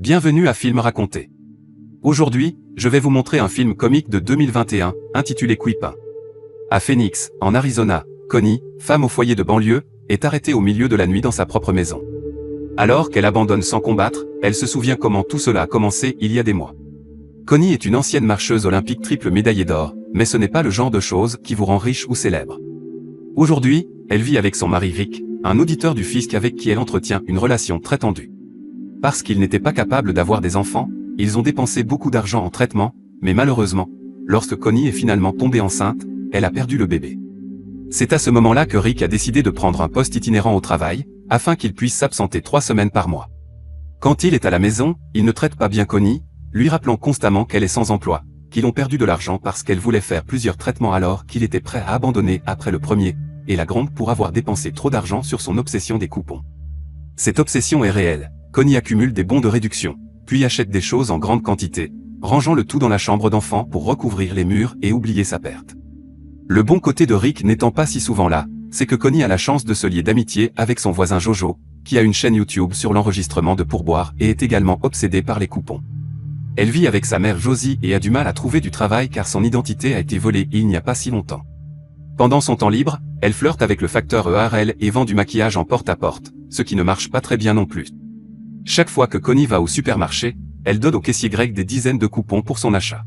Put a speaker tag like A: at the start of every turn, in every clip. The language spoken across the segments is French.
A: Bienvenue à Film Raconté. Aujourd'hui, je vais vous montrer un film comique de 2021, intitulé Quipin. À Phoenix, en Arizona, Connie, femme au foyer de banlieue, est arrêtée au milieu de la nuit dans sa propre maison. Alors qu'elle abandonne sans combattre, elle se souvient comment tout cela a commencé il y a des mois. Connie est une ancienne marcheuse olympique triple médaillée d'or, mais ce n'est pas le genre de choses qui vous rend riche ou célèbre. Aujourd'hui, elle vit avec son mari Rick, un auditeur du fisc avec qui elle entretient une relation très tendue. Parce qu'ils n'étaient pas capables d'avoir des enfants, ils ont dépensé beaucoup d'argent en traitement, mais malheureusement, lorsque Connie est finalement tombée enceinte, elle a perdu le bébé. C'est à ce moment-là que Rick a décidé de prendre un poste itinérant au travail, afin qu'il puisse s'absenter 3 semaines par mois. Quand il est à la maison, il ne traite pas bien Connie, lui rappelant constamment qu'elle est sans emploi, qu'ils ont perdu de l'argent parce qu'elle voulait faire plusieurs traitements alors qu'il était prêt à abandonner après le premier, et la grande pour avoir dépensé trop d'argent sur son obsession des coupons. Cette obsession est réelle. Connie accumule des bons de réduction, puis achète des choses en grande quantité, rangeant le tout dans la chambre d'enfant pour recouvrir les murs et oublier sa perte. Le bon côté de Rick n'étant pas si souvent là, c'est que Connie a la chance de se lier d'amitié avec son voisin Jojo, qui a une chaîne YouTube sur l'enregistrement de pourboires et est également obsédé par les coupons. Elle vit avec sa mère Josie et a du mal à trouver du travail car son identité a été volée il n'y a pas si longtemps. Pendant son temps libre, elle flirte avec le facteur EARL et vend du maquillage en porte-à-porte, ce qui ne marche pas très bien non plus. Chaque fois que Connie va au supermarché, elle donne au caissier grec des dizaines de coupons pour son achat.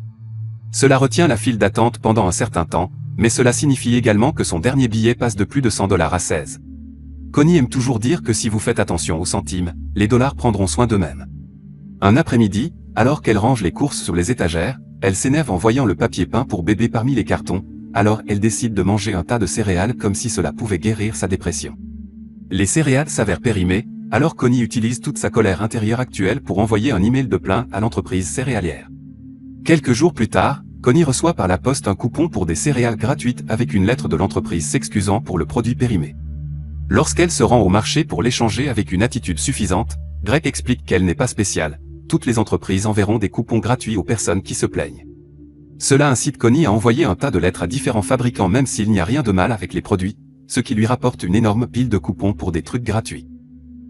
A: Cela retient la file d'attente pendant un certain temps, mais cela signifie également que son dernier billet passe de plus de 100 $ à 16. Connie aime toujours dire que si vous faites attention aux centimes, les dollars prendront soin d'eux-mêmes. Un après-midi, alors qu'elle range les courses sur les étagères, elle s'énerve en voyant le papier peint pour bébé parmi les cartons, alors elle décide de manger un tas de céréales comme si cela pouvait guérir sa dépression. Les céréales s'avèrent périmées, alors Connie utilise toute sa colère intérieure actuelle pour envoyer un email de plainte à l'entreprise céréalière. Quelques jours plus tard, Connie reçoit par la poste un coupon pour des céréales gratuites avec une lettre de l'entreprise s'excusant pour le produit périmé. Lorsqu'elle se rend au marché pour l'échanger avec une attitude suffisante, Greg explique qu'elle n'est pas spéciale, toutes les entreprises enverront des coupons gratuits aux personnes qui se plaignent. Cela incite Connie à envoyer un tas de lettres à différents fabricants même s'il n'y a rien de mal avec les produits, ce qui lui rapporte une énorme pile de coupons pour des trucs gratuits.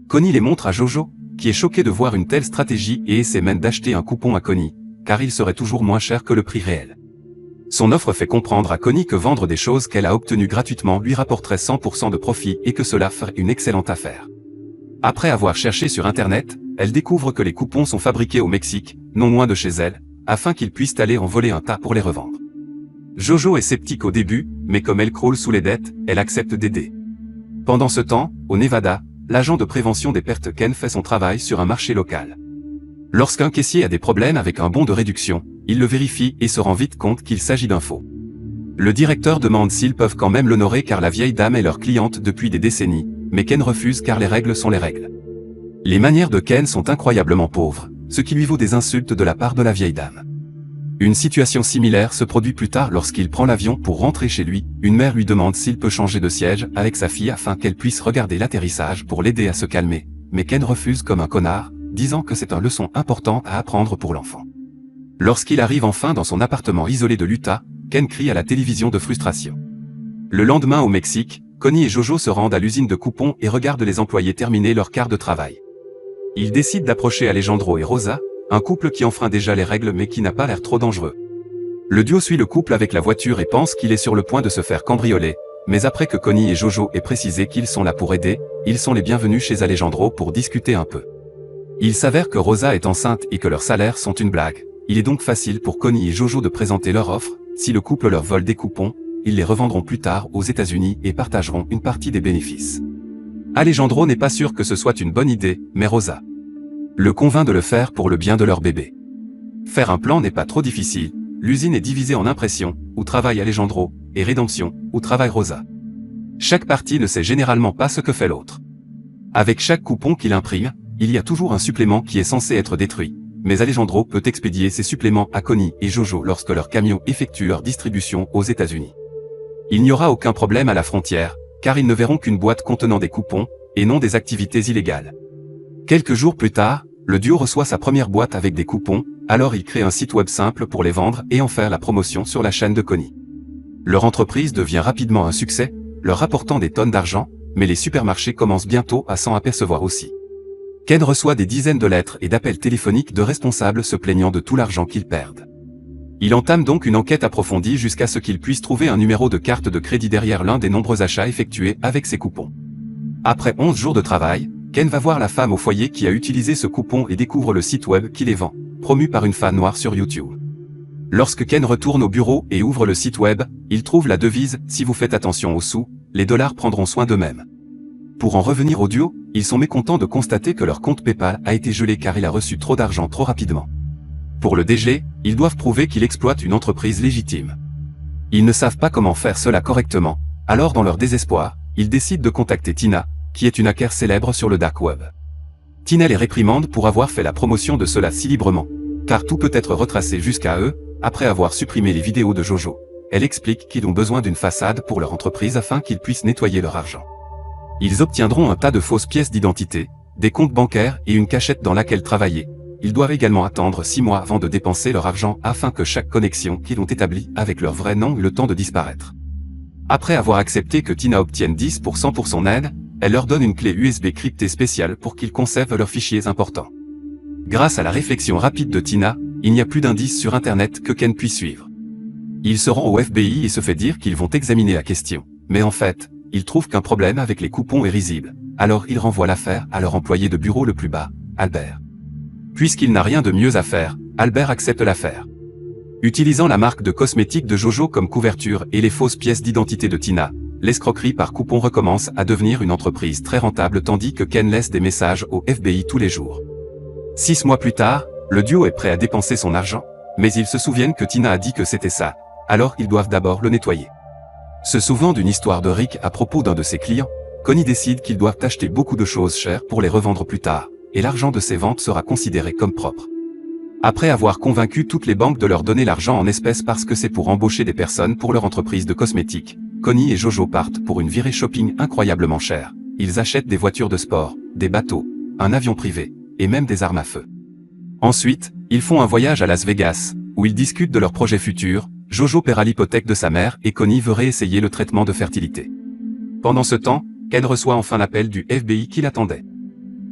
A: Connie les montre à Jojo, qui est choqué de voir une telle stratégie et essaie même d'acheter un coupon à Connie, car il serait toujours moins cher que le prix réel. Son offre fait comprendre à Connie que vendre des choses qu'elle a obtenues gratuitement lui rapporterait 100% de profit et que cela ferait une excellente affaire. Après avoir cherché sur internet, elle découvre que les coupons sont fabriqués au Mexique, non loin de chez elle, afin qu'ils puissent aller en voler un tas pour les revendre. Jojo est sceptique au début, mais comme elle crawl sous les dettes, elle accepte d'aider. Pendant ce temps, au Nevada, l'agent de prévention des pertes Ken fait son travail sur un marché local. Lorsqu'un caissier a des problèmes avec un bon de réduction, il le vérifie et se rend vite compte qu'il s'agit d'un faux. Le directeur demande s'ils peuvent quand même l'honorer car la vieille dame est leur cliente depuis des décennies, mais Ken refuse car les règles sont les règles. Les manières de Ken sont incroyablement pauvres, ce qui lui vaut des insultes de la part de la vieille dame. Une situation similaire se produit plus tard lorsqu'il prend l'avion pour rentrer chez lui, une mère lui demande s'il peut changer de siège avec sa fille afin qu'elle puisse regarder l'atterrissage pour l'aider à se calmer, mais Ken refuse comme un connard, disant que c'est une leçon importante à apprendre pour l'enfant. Lorsqu'il arrive enfin dans son appartement isolé de l'Utah, Ken crie à la télévision de frustration. Le lendemain au Mexique, Connie et Jojo se rendent à l'usine de coupons et regardent les employés terminer leur quart de travail. Ils décident d'approcher Alejandro et Rosa, un couple qui enfreint déjà les règles mais qui n'a pas l'air trop dangereux. Le duo suit le couple avec la voiture et pense qu'il est sur le point de se faire cambrioler, mais après que Connie et Jojo aient précisé qu'ils sont là pour aider, ils sont les bienvenus chez Alejandro pour discuter un peu. Il s'avère que Rosa est enceinte et que leurs salaires sont une blague, il est donc facile pour Connie et Jojo de présenter leur offre, si le couple leur vole des coupons, ils les revendront plus tard aux États-Unis et partageront une partie des bénéfices. Alejandro n'est pas sûr que ce soit une bonne idée, mais Rosa le convainc de le faire pour le bien de leur bébé. Faire un plan n'est pas trop difficile, l'usine est divisée en impression, où travaille Alejandro, et rédemption, où travaille Rosa. Chaque partie ne sait généralement pas ce que fait l'autre. Avec chaque coupon qu'il imprime, il y a toujours un supplément qui est censé être détruit, mais Alejandro peut expédier ces suppléments à Connie et Jojo lorsque leur camion effectue leur distribution aux États-Unis. Il n'y aura aucun problème à la frontière, car ils ne verront qu'une boîte contenant des coupons, et non des activités illégales. Quelques jours plus tard, le duo reçoit sa première boîte avec des coupons, alors il crée un site web simple pour les vendre et en faire la promotion sur la chaîne de Connie. Leur entreprise devient rapidement un succès, leur rapportant des tonnes d'argent, mais les supermarchés commencent bientôt à s'en apercevoir aussi. Ken reçoit des dizaines de lettres et d'appels téléphoniques de responsables se plaignant de tout l'argent qu'ils perdent. Il entame donc une enquête approfondie jusqu'à ce qu'il puisse trouver un numéro de carte de crédit derrière l'un des nombreux achats effectués avec ses coupons. Après 11 jours de travail, Ken va voir la femme au foyer qui a utilisé ce coupon et découvre le site web qui les vend, promu par une fan noire sur YouTube. Lorsque Ken retourne au bureau et ouvre le site web, il trouve la devise « Si vous faites attention aux sous, les dollars prendront soin d'eux-mêmes ». Pour en revenir au duo, ils sont mécontents de constater que leur compte PayPal a été gelé car il a reçu trop d'argent trop rapidement. Pour le dégeler, ils doivent prouver qu'il exploite une entreprise légitime. Ils ne savent pas comment faire cela correctement, alors dans leur désespoir, ils décident de contacter Tina, qui est une hacker célèbre sur le dark web. Tina les réprimande pour avoir fait la promotion de cela si librement, car tout peut être retracé jusqu'à eux, après avoir supprimé les vidéos de Jojo. Elle explique qu'ils ont besoin d'une façade pour leur entreprise afin qu'ils puissent nettoyer leur argent. Ils obtiendront un tas de fausses pièces d'identité, des comptes bancaires et une cachette dans laquelle travailler. Ils doivent également attendre 6 mois avant de dépenser leur argent afin que chaque connexion qu'ils ont établie avec leur vrai nom ait le temps de disparaître. Après avoir accepté que Tina obtienne 10% pour son aide, elle leur donne une clé USB cryptée spéciale pour qu'ils conservent leurs fichiers importants. Grâce à la réflexion rapide de Tina, il n'y a plus d'indices sur Internet que Ken puisse suivre. Il se rend au FBI et se fait dire qu'ils vont examiner la question. Mais en fait, il trouve qu'un problème avec les coupons est risible. Alors il renvoie l'affaire à leur employé de bureau le plus bas, Albert. Puisqu'il n'a rien de mieux à faire, Albert accepte l'affaire. Utilisant la marque de cosmétiques de Jojo comme couverture et les fausses pièces d'identité de Tina, l'escroquerie par coupon recommence à devenir une entreprise très rentable tandis que Ken laisse des messages au FBI tous les jours. 6 mois plus tard, le duo est prêt à dépenser son argent, mais ils se souviennent que Tina a dit que c'était ça, alors ils doivent d'abord le nettoyer. Se souvenant d'une histoire de Rick à propos d'un de ses clients, Connie décide qu'ils doivent acheter beaucoup de choses chères pour les revendre plus tard, et l'argent de ces ventes sera considéré comme propre. Après avoir convaincu toutes les banques de leur donner l'argent en espèces parce que c'est pour embaucher des personnes pour leur entreprise de cosmétiques, Connie et Jojo partent pour une virée shopping incroyablement chère. Ils achètent des voitures de sport, des bateaux, un avion privé, et même des armes à feu. Ensuite, ils font un voyage à Las Vegas, où ils discutent de leurs projets futurs. Jojo paiera l'hypothèque de sa mère et Connie veut réessayer le traitement de fertilité. Pendant ce temps, Ken reçoit enfin l'appel du FBI qui l'attendait.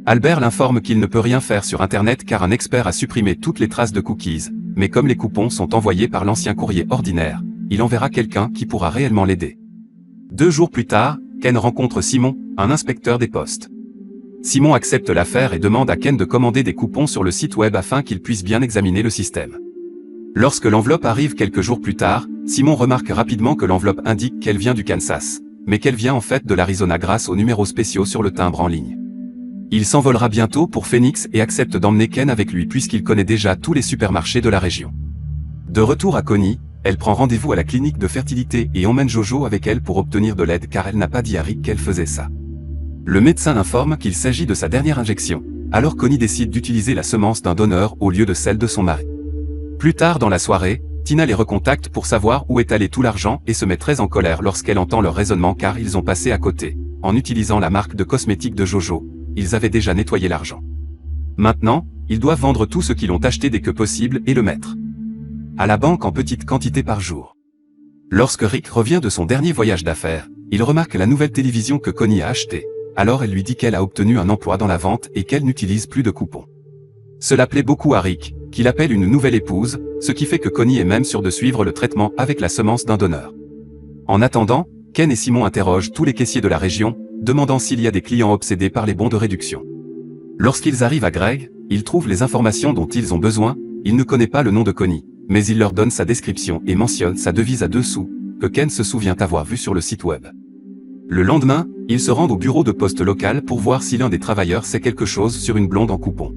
A: Albert l'informe qu'il ne peut rien faire sur Internet car un expert a supprimé toutes les traces de cookies, mais comme les coupons sont envoyés par l'ancien courrier ordinaire, il enverra quelqu'un qui pourra réellement l'aider. 2 jours plus tard, Ken rencontre Simon, un inspecteur des postes. Simon accepte l'affaire et demande à Ken de commander des coupons sur le site web afin qu'il puisse bien examiner le système. Lorsque l'enveloppe arrive quelques jours plus tard, Simon remarque rapidement que l'enveloppe indique qu'elle vient du Kansas, mais qu'elle vient en fait de l'Arizona grâce aux numéros spéciaux sur le timbre en ligne. Il s'envolera bientôt pour Phoenix et accepte d'emmener Ken avec lui puisqu'il connaît déjà tous les supermarchés de la région. De retour à Connie, elle prend rendez-vous à la clinique de fertilité et emmène Jojo avec elle pour obtenir de l'aide car elle n'a pas dit à Rick qu'elle faisait ça. Le médecin informe qu'il s'agit de sa dernière injection, alors Connie décide d'utiliser la semence d'un donneur au lieu de celle de son mari. Plus tard dans la soirée, Tina les recontacte pour savoir où est allé tout l'argent et se met très en colère lorsqu'elle entend leur raisonnement car ils ont passé à côté. En utilisant la marque de cosmétiques de Jojo, ils avaient déjà nettoyé l'argent. Maintenant, ils doivent vendre tout ce qu'ils ont acheté dès que possible et le mettre à la banque en petite quantité par jour. Lorsque Rick revient de son dernier voyage d'affaires, il remarque la nouvelle télévision que Connie a achetée. Alors elle lui dit qu'elle a obtenu un emploi dans la vente et qu'elle n'utilise plus de coupons. Cela plaît beaucoup à Rick, qu'il appelle une nouvelle épouse, ce qui fait que Connie est même sûre de suivre le traitement avec la semence d'un donneur. En attendant, Ken et Simon interrogent tous les caissiers de la région, demandant s'il y a des clients obsédés par les bons de réduction. Lorsqu'ils arrivent à Greg, ils trouvent les informations dont ils ont besoin. Il ne connaît pas le nom de Connie, mais il leur donne sa description et mentionne sa devise à 2 sous, que Ken se souvient avoir vue sur le site web. Le lendemain, ils se rendent au bureau de poste local pour voir si l'un des travailleurs sait quelque chose sur une blonde en coupon.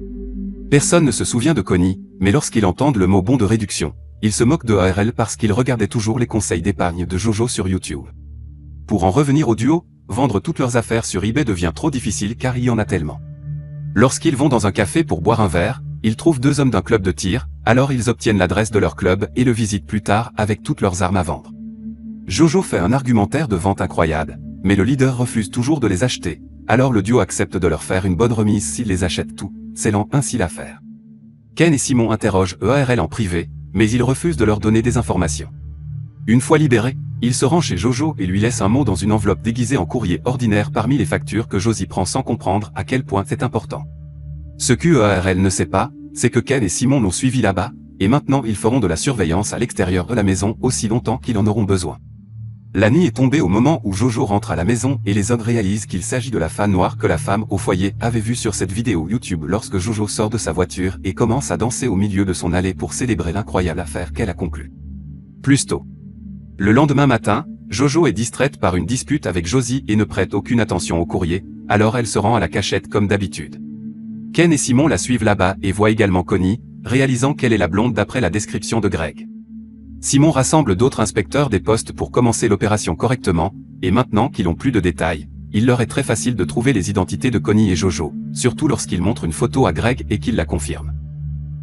A: Personne ne se souvient de Connie, mais lorsqu'ils entendent le mot bon de réduction, ils se moquent de ARL parce qu'ils regardaient toujours les conseils d'épargne de Jojo sur YouTube. Pour en revenir au duo, vendre toutes leurs affaires sur eBay devient trop difficile car il y en a tellement. Lorsqu'ils vont dans un café pour boire un verre, ils trouvent 2 hommes d'un club de tir, alors ils obtiennent l'adresse de leur club et le visitent plus tard avec toutes leurs armes à vendre. Jojo fait un argumentaire de vente incroyable, mais le leader refuse toujours de les acheter, alors le duo accepte de leur faire une bonne remise s'ils les achètent tout, scellant ainsi l'affaire. Ken et Simon interrogent EARL en privé, mais ils refusent de leur donner des informations. Une fois libérés, il se rend chez Jojo et lui laisse un mot dans une enveloppe déguisée en courrier ordinaire parmi les factures que Josie prend sans comprendre à quel point c'est important. Ce qu'EARL ne sait pas, c'est que Ken et Simon l'ont suivi là-bas, et maintenant ils feront de la surveillance à l'extérieur de la maison aussi longtemps qu'ils en auront besoin. La nuit est tombée au moment où Jojo rentre à la maison et les hommes réalisent qu'il s'agit de la femme noire que la femme au foyer avait vue sur cette vidéo YouTube lorsque Jojo sort de sa voiture et commence à danser au milieu de son allée pour célébrer l'incroyable affaire qu'elle a conclue. Plus tôt. Le lendemain matin, Jojo est distraite par une dispute avec Josie et ne prête aucune attention au courrier, alors elle se rend à la cachette comme d'habitude. Ken et Simon la suivent là-bas et voient également Connie, réalisant qu'elle est la blonde d'après la description de Greg. Simon rassemble d'autres inspecteurs des postes pour commencer l'opération correctement, et maintenant qu'ils ont plus de détails, il leur est très facile de trouver les identités de Connie et Jojo, surtout lorsqu'ils montrent une photo à Greg et qu'il la confirme.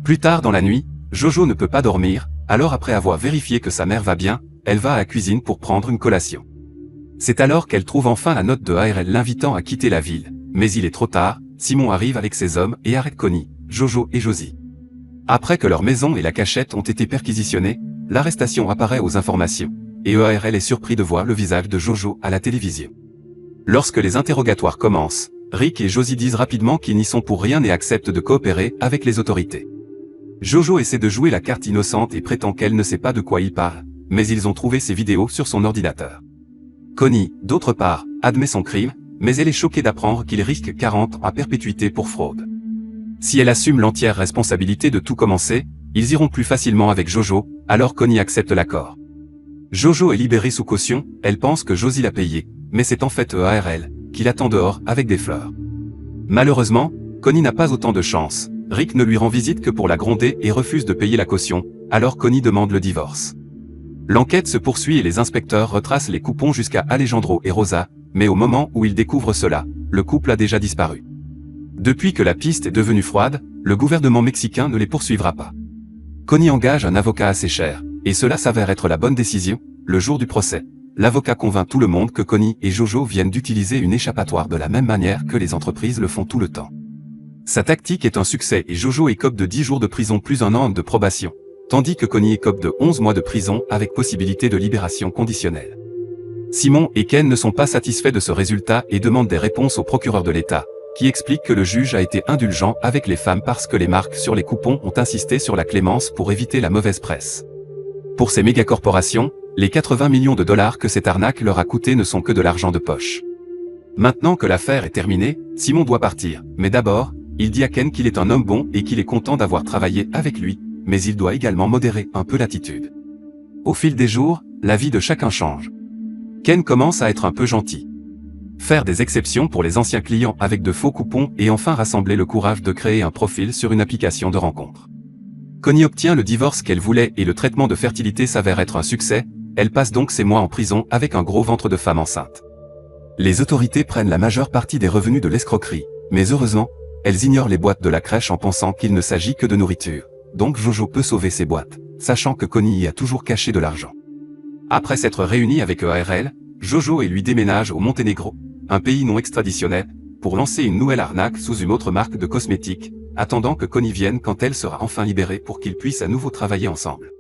A: Plus tard dans la nuit, Jojo ne peut pas dormir, alors après avoir vérifié que sa mère va bien, elle va à la cuisine pour prendre une collation. C'est alors qu'elle trouve enfin la note de ARL l'invitant à quitter la ville, mais il est trop tard, Simon arrive avec ses hommes et arrête Connie, Jojo et Josie. Après que leur maison et la cachette ont été perquisitionnées, l'arrestation apparaît aux informations, et EARL est surpris de voir le visage de Jojo à la télévision. Lorsque les interrogatoires commencent, Rick et Josie disent rapidement qu'ils n'y sont pour rien et acceptent de coopérer avec les autorités. Jojo essaie de jouer la carte innocente et prétend qu'elle ne sait pas de quoi il parle, mais ils ont trouvé ses vidéos sur son ordinateur. Connie, d'autre part, admet son crime, mais elle est choquée d'apprendre qu'il risque 40 ans à perpétuité pour fraude. Si elle assume l'entière responsabilité de tout commencer, ils iront plus facilement avec Jojo, alors Connie accepte l'accord. Jojo est libérée sous caution, elle pense que Josie l'a payé, mais c'est en fait EARL, qui l'attend dehors avec des fleurs. Malheureusement, Connie n'a pas autant de chance, Rick ne lui rend visite que pour la gronder et refuse de payer la caution, alors Connie demande le divorce. L'enquête se poursuit et les inspecteurs retracent les coupons jusqu'à Alejandro et Rosa, mais au moment où ils découvrent cela, le couple a déjà disparu. Depuis que la piste est devenue froide, le gouvernement mexicain ne les poursuivra pas. Connie engage un avocat assez cher, et cela s'avère être la bonne décision. Le jour du procès, l'avocat convainc tout le monde que Connie et Jojo viennent d'utiliser une échappatoire de la même manière que les entreprises le font tout le temps. Sa tactique est un succès et Jojo écope de 10 jours de prison plus un an de probation, tandis que Connie écope de 11 mois de prison avec possibilité de libération conditionnelle. Simon et Ken ne sont pas satisfaits de ce résultat et demandent des réponses au procureur de l'État, qui explique que le juge a été indulgent avec les femmes parce que les marques sur les coupons ont insisté sur la clémence pour éviter la mauvaise presse. Pour ces mégacorporations, les 80 millions de dollars que cette arnaque leur a coûté ne sont que de l'argent de poche. Maintenant que l'affaire est terminée, Simon doit partir, mais d'abord, il dit à Ken qu'il est un homme bon et qu'il est content d'avoir travaillé avec lui, mais il doit également modérer un peu l'attitude. Au fil des jours, la vie de chacun change. Ken commence à être un peu gentil. Faire des exceptions pour les anciens clients avec de faux coupons et enfin rassembler le courage de créer un profil sur une application de rencontre. Connie obtient le divorce qu'elle voulait et le traitement de fertilité s'avère être un succès, elle passe donc ses mois en prison avec un gros ventre de femme enceinte. Les autorités prennent la majeure partie des revenus de l'escroquerie, mais heureusement, elles ignorent les boîtes de la crèche en pensant qu'il ne s'agit que de nourriture, donc Jojo peut sauver ses boîtes, sachant que Connie y a toujours caché de l'argent. Après s'être réunis avec EARL, Jojo et lui déménagent au Monténégro, un pays non extraditionnel, pour lancer une nouvelle arnaque sous une autre marque de cosmétiques, attendant que Connie vienne quand elle sera enfin libérée pour qu'ils puissent à nouveau travailler ensemble.